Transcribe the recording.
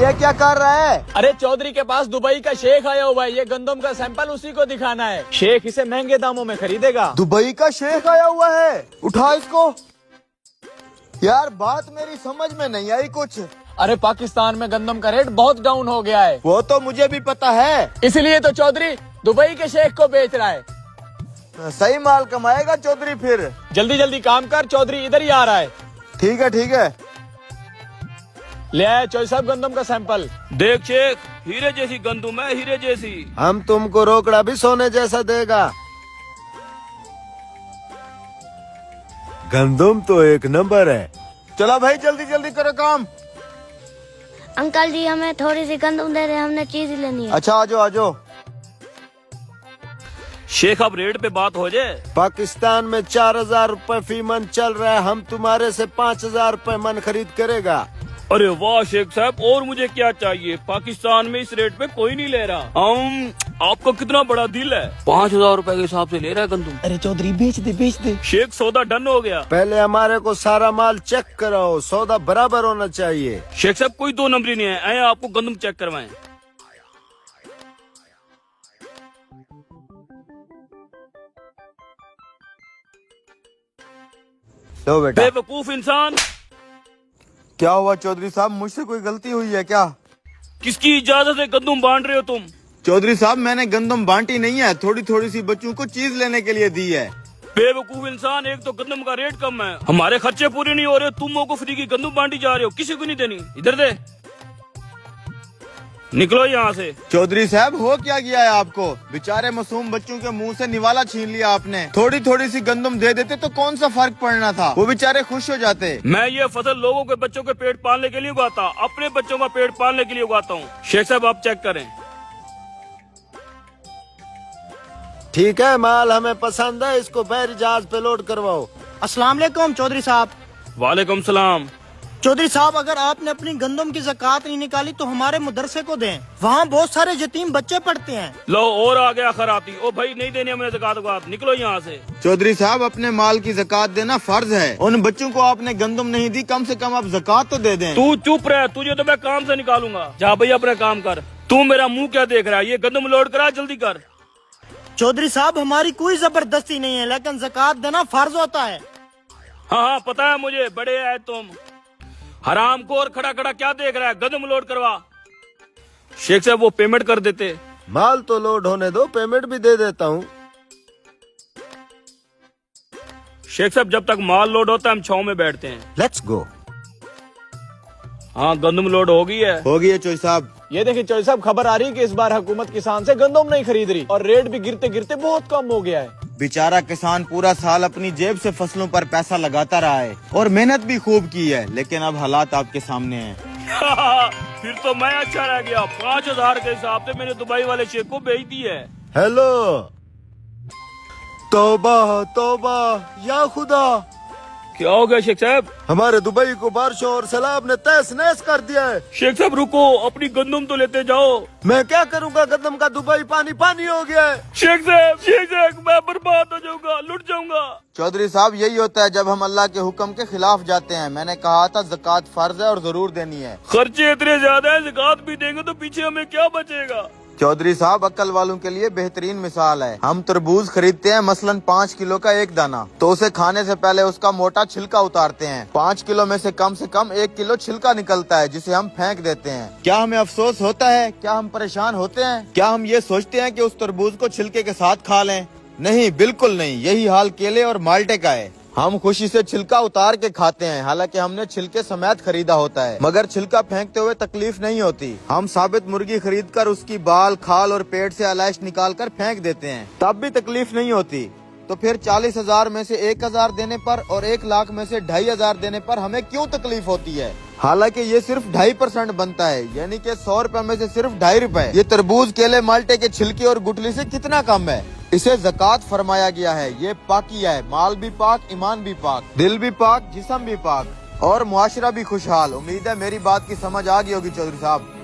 ये क्या कर रहा है? अरे चौधरी के पास दुबई का शेख आया हुआ है, ये गंदम का सैंपल उसी को दिखाना है। शेख इसे महंगे दामों में खरीदेगा। दुबई का शेख आया हुआ है, उठा इसको। यार बात मेरी समझ में नहीं आई कुछ। अरे पाकिस्तान में गंदम का रेट बहुत डाउन हो गया है। वो तो मुझे भी पता है, इसलिए तो चौधरी दुबई के शेख को बेच रहा है। सही माल कमाएगा चौधरी फिर। जल्दी जल्दी काम कर, चौधरी इधर ही आ रहा है। ठीक है ठीक है। ले आए चौधरी साहब गंदम का सैंपल। देख शेख, हीरे जैसी गंदुम है, हीरे जैसी। हम तुमको रोकड़ा भी सोने जैसा देगा। गंदम तो एक नंबर है। चलो भाई जल्दी जल्दी करो काम। अंकल जी हमें थोड़ी सी गंदम दे रहे हैं, हमने चीज लेनी है। अच्छा आजो आजो। शेख अब रेट पे बात हो जाए। पाकिस्तान में 4000 रुपए फी मन चल रहा है, हम तुम्हारे से 5000 रुपए मन खरीद करेगा। अरे वाह शेख साहब, और मुझे क्या चाहिए। पाकिस्तान में इस रेट पे कोई नहीं ले रहा। आपका कितना बड़ा दिल है, 5000 रुपए के हिसाब से ले रहा है गंदम। अरे चौधरी बेच दे। शेख सौदा डन हो गया। पहले हमारे को सारा माल चेक कराओ, सौदा बराबर होना चाहिए। शेख साहब कोई दो नंबरी नहीं है, आए आपको गंदम चेक करवाएं। लो बेटा। बेवकूफ इंसान, क्या हुआ चौधरी साहब, मुझसे कोई गलती हुई है क्या? किसकी इजाजत से गंदम बांट रहे हो तुम? चौधरी साहब मैंने गंदम बांटी नहीं है, थोड़ी थोड़ी सी बच्चों को चीज लेने के लिए दी है। बेवकूफ इंसान, एक तो गंदम का रेट कम है, हमारे खर्चे पूरे नहीं हो रहे, तुम लोगों को फ्री की गंदम बांटी जा रहे हो, किसी को नहीं देनी। इधर दे, निकलो यहाँ से। चौधरी साहब हो क्या गया है आपको? बेचारे मासूम बच्चों के मुंह से निवाला छीन लिया आपने। थोड़ी थोड़ी सी गंदम दे देते तो कौन सा फर्क पड़ना था, वो बेचारे खुश हो जाते। मैं ये फसल लोगों के बच्चों के पेट पालने के लिए उगाता, अपने बच्चों का पेट पालने के लिए उगाता हूँ। शेख साहब आप चेक करें। ठीक है, माल हमें पसंद है, इसको बहरी जहाज पे लोड करवाओ। अस्सलाम वालेकुम चौधरी साहब। वालेकुम सलाम। चौधरी साहब अगर आपने अपनी गंदम की ज़कात नहीं निकाली तो हमारे मदरसे को दें, वहाँ बहुत सारे यतीम बच्चे पढ़ते हैं। लो और आ गया खराती। ओ भाई नहीं देनी हमें ज़कात, निकलो यहाँ से। चौधरी साहब अपने माल की ज़कात देना फर्ज है, उन बच्चों को आपने गंदम नहीं दी, कम से कम आप ज़कात तो दे दें। तू चुप रह, तुझे तो मैं काम से निकालूंगा। जा भैया अपना काम कर। तू मेरा मुंह क्या देख रहा है, ये गंदम लोड करा, जल्दी कर। चौधरी साहब हमारी कोई जबरदस्ती नहीं है, लेकिन ज़कात देना फर्ज होता है। हाँ पता है मुझे, बड़े है तुम। हराम को और खड़ा खड़ा क्या देख रहा है, गंदम लोड करवा। शेख साहब वो पेमेंट कर देते। माल तो लोड होने दो, पेमेंट भी दे देता हूँ। शेख साहब जब तक माल लोड होता है हम छाव में बैठते हैं। Let's go. हाँ गंदम लोड हो गई है। हो गई है चौधरी साहब। ये देखिए चौधरी साहब, खबर आ रही है कि इस बार हुकूमत किसान से गंदम नहीं खरीद रही और रेट भी गिरते गिरते बहुत कम हो गया है। बेचारा किसान पूरा साल अपनी जेब से फसलों पर पैसा लगाता रहा है और मेहनत भी खूब की है, लेकिन अब हालात आपके सामने हैं। फिर तो मैं अच्छा रह गया। 5000 के हिसाब से मैंने दुबई वाले शेख को बेच दी है। हेलो, तौबा तौबा या खुदा। क्या हो गया शेख साहब? हमारे दुबई को बारिशों और सैलाब ने तहस नहस कर दिया है। शेख साहब रुको, अपनी गंदम तो लेते जाओ। मैं क्या करूंगा, गंदम का दुबई पानी पानी हो गया है। शेख साहब मैं बर्बाद हो जाऊंगा, लुट जाऊंगा। चौधरी साहब यही होता है जब हम अल्लाह के हुक्म के खिलाफ जाते हैं। मैंने कहा था ज़कात फर्ज है और जरूर देनी है। खर्चे इतने ज्यादा है, ज़कात भी देंगे तो पीछे हमें क्या बचेगा। चौधरी साहब अक्ल वालों के लिए बेहतरीन मिसाल है। हम तरबूज खरीदते हैं मसलन 5 किलो का एक दाना, तो उसे खाने से पहले उसका मोटा छिलका उतारते हैं। 5 किलो में से कम 1 किलो छिलका निकलता है, जिसे हम फेंक देते हैं। क्या हमें अफसोस होता है? क्या हम परेशान होते हैं? क्या हम ये सोचते हैं कि उस तरबूज को छिलके के साथ खा लें? नहीं, बिल्कुल नहीं। यही हाल केले और माल्टे का है। हम खुशी से छिलका उतार के खाते हैं, हालांकि हमने छिलके समेत खरीदा होता है, मगर छिलका फेंकते हुए तकलीफ नहीं होती। हम साबित मुर्गी खरीदकर उसकी बाल, खाल और पेट से आलाइश निकाल कर फेंक देते हैं, तब भी तकलीफ नहीं होती। तो फिर 40,000 में से 1,000 देने पर और 1 लाख में से 2,500 देने पर हमें क्यों तकलीफ होती है? हालांकि ये सिर्फ 2.5% बनता है, यानी कि 100 रुपए में से सिर्फ 2.5 रुपए। ये तरबूज, केले, माल्टे के छिलके और गुठली से कितना कम है। इसे ज़कात फरमाया गया है। ये पाकिया है, माल भी पाक, ईमान भी पाक, दिल भी पाक, जिस्म भी पाक और मुआशरा भी खुशहाल। उम्मीद है मेरी बात की समझ आ गई होगी चौधरी साहब।